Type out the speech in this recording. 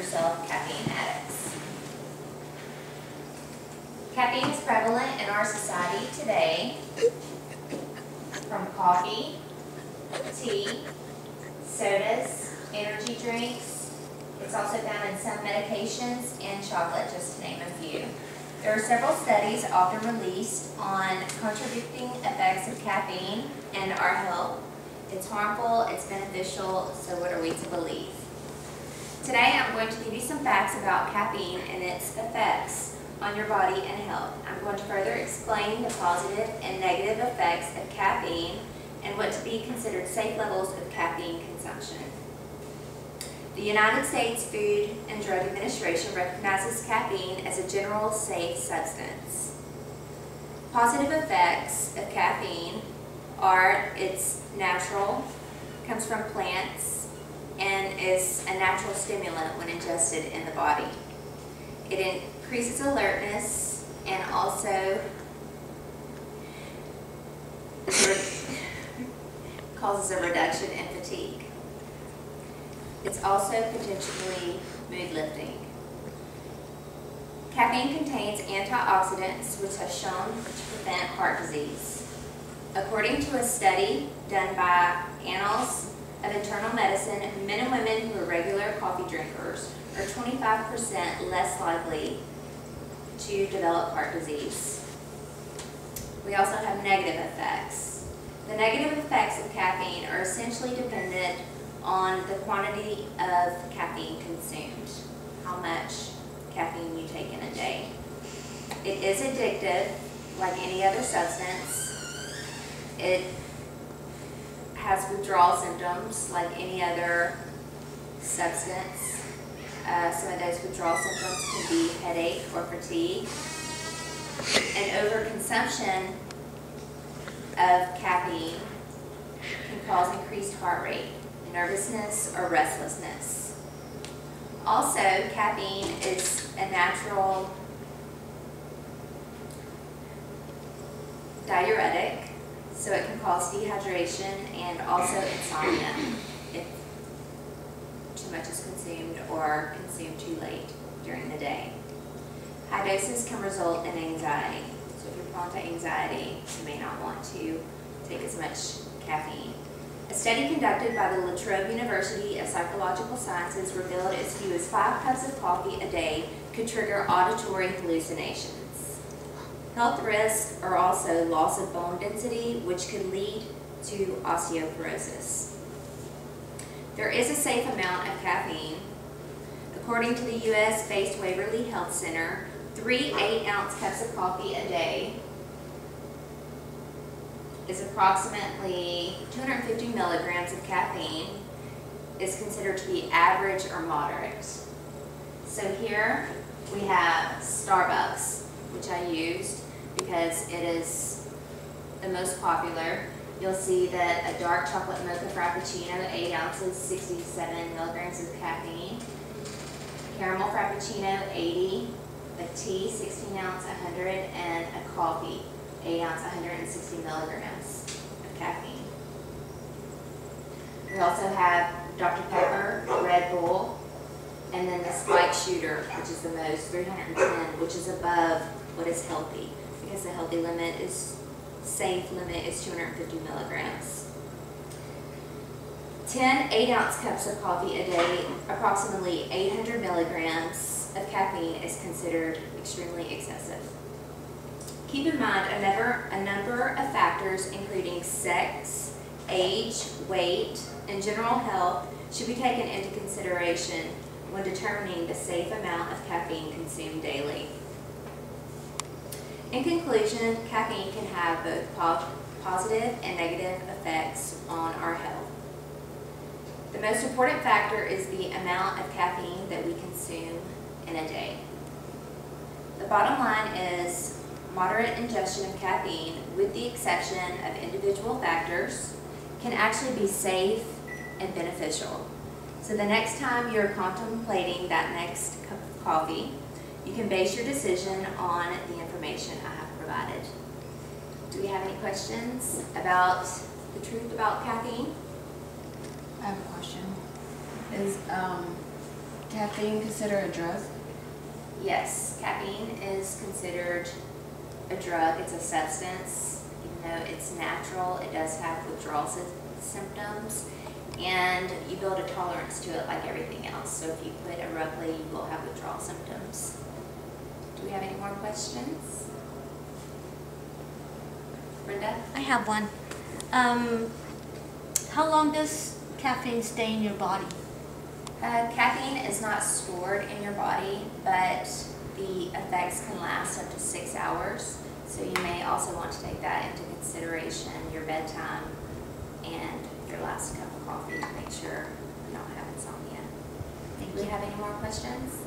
yourself caffeine addicts. Caffeine is prevalent in our society today from coffee, tea, sodas, energy drinks. It's also found in some medications and chocolate, just to name a few. There are several studies often released on contradicting effects of caffeine in our health. It's harmful, it's beneficial, so what are we to believe? Today I'm going to give you some facts about caffeine and its effects on your body and health. I'm going to further explain the positive and negative effects of caffeine and what to be considered safe levels of caffeine consumption. The United States Food and Drug Administration recognizes caffeine as a general safe substance. Positive effects of caffeine are it's natural, comes from plants, and is a natural stimulant when ingested in the body. It increases alertness and also causes a reduction in fatigue. It's also potentially mood lifting. Caffeine contains antioxidants which have shown to prevent heart disease. According to a study done by Annals of Internal Medicine, men and women who are regular coffee drinkers are 25% less likely to develop heart disease. We also have negative effects. The negative effects of caffeine are essentially dependent on the quantity of caffeine consumed, how much caffeine you take in a day. It is addictive, like any other substance. It has withdrawal symptoms, like any other substance. Some of those withdrawal symptoms can be headache or fatigue. And overconsumption of caffeine can cause increased heart rate, nervousness, or restlessness. Also, caffeine is a natural diuretic, so it can cause dehydration and also insomnia if too much is consumed or consumed too late during the day. High doses can result in anxiety, so if you're prone to anxiety, you may not want to take as much caffeine. A study conducted by the La Trobe University of Psychological Sciences revealed as few as 5 cups of coffee a day could trigger auditory hallucinations. Health risks are also loss of bone density, which could lead to osteoporosis. There is a safe amount of caffeine. According to the U.S.-based Waverly Health Center, 3 8-ounce cups of coffee a day is approximately 250 milligrams of caffeine, is considered to be average or moderate. So here we have Starbucks, which I used because it is the most popular. You'll see that a dark chocolate mocha frappuccino, 8 ounces, 67 milligrams of caffeine. Caramel frappuccino, 80. A tea, 16 ounce, 100. And a coffee, 8 ounce, 160 milligrams of caffeine. We also have Dr. Pepper, Red Bull, and then the Spike Shooter, which is the most, 310, which is above what is healthy, because the healthy limit is, safe limit is 250 milligrams. 10 8-ounce cups of coffee a day, approximately 800 milligrams of caffeine, is considered extremely excessive. Keep in mind a number of factors, including sex, age, weight, and general health, should be taken into consideration when determining the safe amount of caffeine consumed daily. In conclusion, caffeine can have both positive and negative effects on our health. The most important factor is the amount of caffeine that we consume in a day. The bottom line is moderate ingestion of caffeine, with the exception of individual factors, can actually be safe and beneficial. So the next time you're contemplating that next cup of coffee, you can base your decision on the information I have provided. Do we have any questions about the truth about caffeine? I have a question. Is caffeine considered a drug? Yes, caffeine is considered a drug. It's a substance. Even though it's natural, it does have withdrawal symptoms, and you build a tolerance to it like everything else. So if you quit abruptly, you will have withdrawal symptoms. Do we have any more questions? Brenda? I have one. How long does caffeine stay in your body? Caffeine is not stored in your body, but the effects can last up to 6 hours. So you may also want to take that into consideration, your bedtime and your last cup of coffee, to make sure you don't have insomnia. Do we have any more questions?